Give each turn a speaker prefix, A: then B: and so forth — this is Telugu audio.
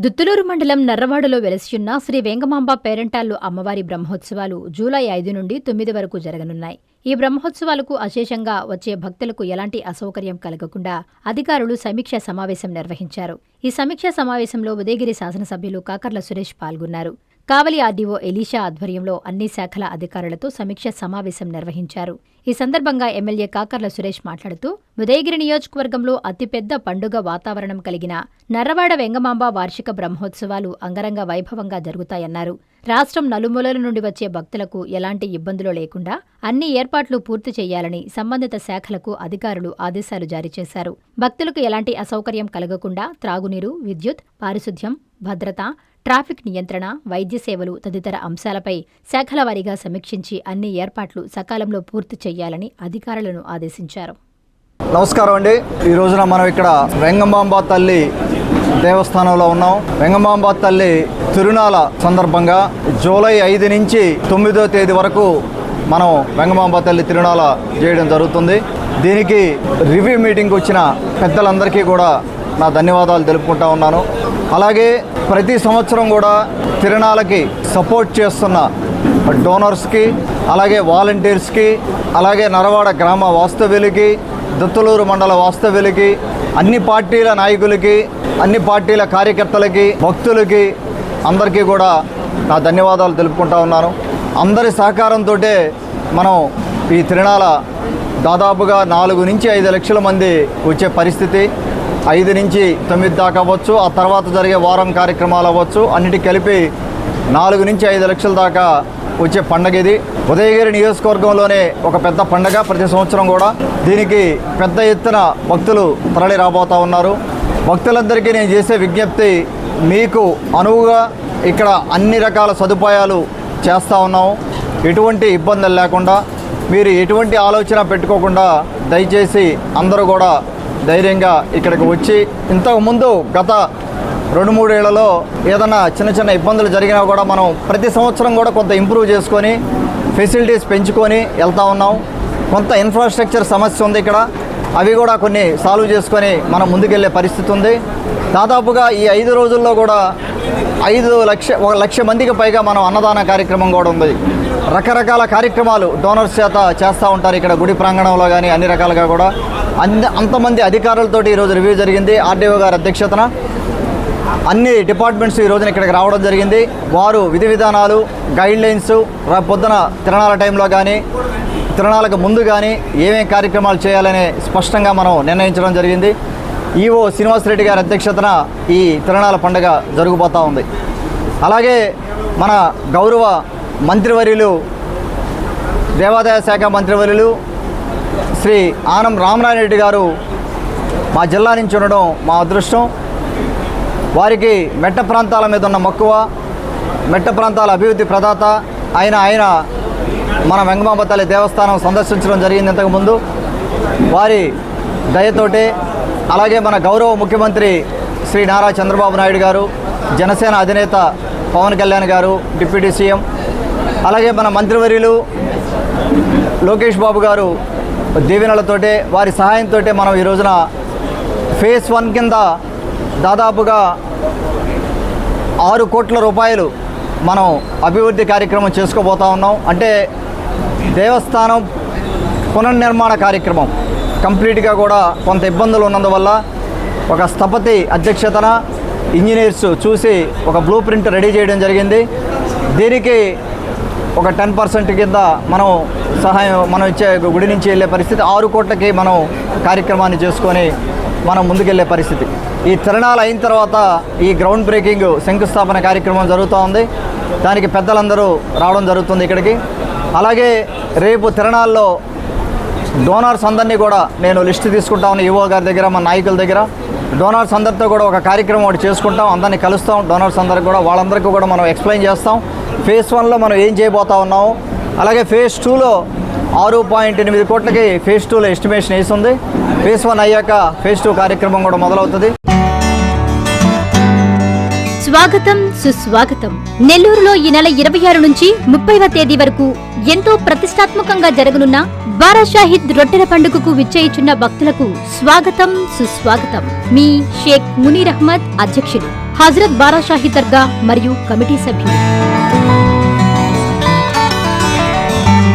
A: దుత్తులూరు మండలం నర్రవాడలో వెలసియున్న శ్రీ వేంగమాంబ పేరంటాళ్లు అమ్మవారి బ్రహ్మోత్సవాలు జూలై 5 నుండి 9 వరకు జరగనున్నాయి. ఈ బ్రహ్మోత్సవాలకు అశేషంగా వచ్చే భక్తులకు ఎలాంటి అసౌకర్యం కలగకుండా అధికారులు సమీక్షా సమావేశం నిర్వహించారు. ఈ సమీక్షా సమావేశంలో ఉదయగిరి శాసనసభ్యులు కాకర్ల సురేష్ పాల్గొన్నారు. కావలి ఆర్డీఓ ఎలీషా ఆధ్వర్యంలో అన్ని శాఖల అధికారులతో సమీక్షా సమావేశం నిర్వహించారు. ఈ సందర్భంగా ఎమ్మెల్యే కాకర్ల సురేష్ మాట్లాడుతూ ఉదయగిరి నియోజకవర్గంలో అతిపెద్ద పండుగ వాతావరణం కలిగిన నర్రవాడ వెంగమాంబ వార్షిక బ్రహ్మోత్సవాలు అంగరంగ వైభవంగా జరుగుతాయన్నారు. రాష్ట్రం నలుమూలల నుండి వచ్చే భక్తులకు ఎలాంటి ఇబ్బందులు లేకుండా అన్ని ఏర్పాట్లు పూర్తి చేయాలని సంబంధిత శాఖలకు అధికారులు ఆదేశాలు జారీ చేశారు. భక్తులకు ఎలాంటి అసౌకర్యం కలగకుండా త్రాగునీరు, విద్యుత్, పారిశుధ్యం, భద్రత, ట్రాఫిక్ నియంత్రణ, వైద్య సేవలు తదితర అంశాలపై శాఖల వారీగా సమీక్షించి అన్ని ఏర్పాట్లు సకాలంలో పూర్తి చేయాలని అధికారులను ఆదేశించారు.
B: నమస్కారం అండి. ఈ రోజున మనం ఇక్కడ వెంగమాంబ తల్లి దేవస్థానంలో ఉన్నాం. వెంగమాంబ తల్లి తిరునాళ సందర్భంగా జూలై 5 నుంచి 9వ తేదీ వరకు మనం వెంగమాంబ తల్లి తిరునాళ చేయడం జరుగుతుంది. దీనికి రివ్యూ మీటింగ్కి వచ్చిన పెద్దలందరికీ కూడా నా ధన్యవాదాలు తెలుపుకుంటా ఉన్నాను. అలాగే ప్రతి సంవత్సరం కూడా తిరునాళ్ళకి సపోర్ట్ చేస్తున్న డోనర్స్కి, అలాగే వాలంటీర్స్కి, అలాగే నర్రవాడ గ్రామ వాస్తవ్యులకి, దుత్తులూరు మండల వాస్తవ్యులకి, అన్ని పార్టీల నాయకులకి, అన్ని పార్టీల కార్యకర్తలకి, భక్తులకి అందరికీ కూడా నా ధన్యవాదాలు తెలుపుకుంటా ఉన్నాను. అందరి సహకారంతో మనం ఈ తిరునాళ దాదాపుగా 4 నుంచి 5 లక్షల మంది వచ్చే పరిస్థితి, 5 నుంచి 9 దాకా అవ్వచ్చు, ఆ తర్వాత జరిగే వారం కార్యక్రమాలు అవ్వచ్చు, అన్నిటికీ కలిపి 4 నుంచి 5 లక్షల దాకా వచ్చే పండగ ఇది. ఉదయగిరి నియోజకవర్గంలోనే ఒక పెద్ద పండగ ప్రతి సంవత్సరం కూడా. దీనికి పెద్ద ఎత్తున భక్తులు తరలి రాబోతూ ఉన్నారు. భక్తులందరికీ నేను చేసే విజ్ఞప్తి, మీకు అనువుగా ఇక్కడ అన్ని రకాల సదుపాయాలు చేస్తూ ఉన్నాము. ఎటువంటి ఇబ్బందులు లేకుండా, మీరు ఎటువంటి ఆలోచన పెట్టుకోకుండా దయచేసి అందరూ కూడా ధైర్యంగా ఇక్కడికి వచ్చి, ఇంతకుముందు గత 2-3 ఏళ్లలో ఏదైనా చిన్న చిన్న ఇబ్బందులు జరిగినా కూడా మనం ప్రతి సంవత్సరం కూడా కొంత ఇంప్రూవ్ చేసుకొని ఫెసిలిటీస్ పెంచుకొని వెళ్తూ ఉన్నాం. కొంత ఇన్ఫ్రాస్ట్రక్చర్ సమస్య ఉంది ఇక్కడ, అవి కూడా కొన్ని సాల్వ్ చేసుకొని మనం ముందుకెళ్ళే పరిస్థితి ఉంది. దాదాపుగా ఈ 5 రోజుల్లో కూడా 1 లక్ష మందికి పైగా మనం అన్నదాన కార్యక్రమం కూడా ఉంది. రకరకాల కార్యక్రమాలు డోనర్స్ చేత చేస్తూ ఉంటారు ఇక్కడ గుడి ప్రాంగణంలో కానీ అన్ని రకాలుగా కూడా. అంతమంది అధికారులతోటి ఈరోజు రివ్యూ జరిగింది. ఆర్డీఓ గారి అధ్యక్షతన అన్ని డిపార్ట్మెంట్స్ ఈ రోజున ఇక్కడికి రావడం జరిగింది. వారు విధి విధానాలు, గైడ్లైన్స్, పొద్దున తిరణాల టైంలో కానీ తిరణాలకు ముందు కానీ ఏమేం కార్యక్రమాలు చేయాలని స్పష్టంగా మనం నిర్ణయించడం జరిగింది. ఈఓ శ్రీనివాసరెడ్డి గారి అధ్యక్షతన ఈ తిరణాల పండుగ జరుగుతూ ఉంది. అలాగే మన గౌరవ మంత్రివర్యులు, దేవాదాయ శాఖ మంత్రివర్యులు శ్రీ ఆనం రామనారాయణ రెడ్డి గారు మా జిల్లా నుంచి ఉండడం మా అదృష్టం. వారికి మెట్ట ప్రాంతాల మీద ఉన్న మక్కువ, మెట్ట ప్రాంతాల అభివృద్ధి ప్రదాత ఆయన మన వెంగమాంబ తల్లి దేవస్థానం సందర్శించడం జరిగింది ఇంతకుముందు. వారి దయతోటే, అలాగే మన గౌరవ ముఖ్యమంత్రి శ్రీ నారా చంద్రబాబు నాయుడు గారు, జనసేన అధినేత పవన్ కళ్యాణ్ గారు, డిప్యూటీ సీఎం, అలాగే మన మంత్రివర్యులు లోకేష్ బాబు గారు దీవెనలతోటే, వారి సహాయంతో మనం ఈ రోజున ఫేజ్ 1 కింద దాదాపుగా 6 కోట్ల రూపాయలు మనం అభివృద్ధి కార్యక్రమం చేసుకోబోతా ఉన్నాం. అంటే దేవస్థానం పునర్నిర్మాణ కార్యక్రమం కంప్లీట్గా కూడా కొంత ఇబ్బందులు ఉన్నందువల్ల ఒక స్థపతి అధ్యక్షతన ఇంజనీర్స్ చూసి ఒక బ్లూ ప్రింట్ రెడీ చేయడం జరిగింది. దీనికి ఒక 10% కింద మనం ఇచ్చే గుడి నుంచి వెళ్ళే పరిస్థితి, 6 కోట్లకి మనం కార్యక్రమాన్ని చేసుకొని మనం ముందుకెళ్ళే పరిస్థితి. ఈ తిరణాలు అయిన తర్వాత ఈ గ్రౌండ్ బ్రేకింగ్ శంకుస్థాపన కార్యక్రమం జరుగుతూ ఉంది. దానికి పెద్దలందరూ రావడం జరుగుతుంది ఇక్కడికి. అలాగే రేపు తిరణాల్లో డోనర్స్ అందరినీ కూడా నేను లిస్ట్ తీసుకుంటా ఉన్న ఈవో గారి దగ్గర, మన నాయకుల దగ్గర. డోనర్స్ అందరితో కూడా ఒక కార్యక్రమం ఒకటి చేసుకుంటాం, అందరినీ కలుస్తాం. డోనర్స్ అందరికి కూడా వాళ్ళందరికీ కూడా మనం ఎక్స్ప్లెయిన్ చేస్తాం ఫేజ్ 1లో మనం ఏం చేయబోతా ఉన్నాము. అలాగే ఫేజ్ 2లో 6.8 కోట్లకి ఫేజ్ 2లో ఎస్టిమేషన్ వేసి ఉంది. ఫేజ్ 1 అయ్యాక ఫేజ్ 2 కార్యక్రమం కూడా మొదలవుతుంది.
A: స్వాగతం సుస్వాగతం. నెల్లూరులో ఈ నెల 26 నుంచి 30వ తేదీ వరకు ఎంతో ప్రతిష్టాత్మకంగా జరగనున్న బారా షాహిద్ రొట్టెల పండుగకు విచ్చేయుచున్న భక్తులకు స్వాగతం సుస్వాగతం. మీ షేక్ మునీర్ అహ్మద్, అధ్యక్షులు, హజరత్ బారా షాహిద్ దర్గా మరియు కమిటీ సభ్యులు.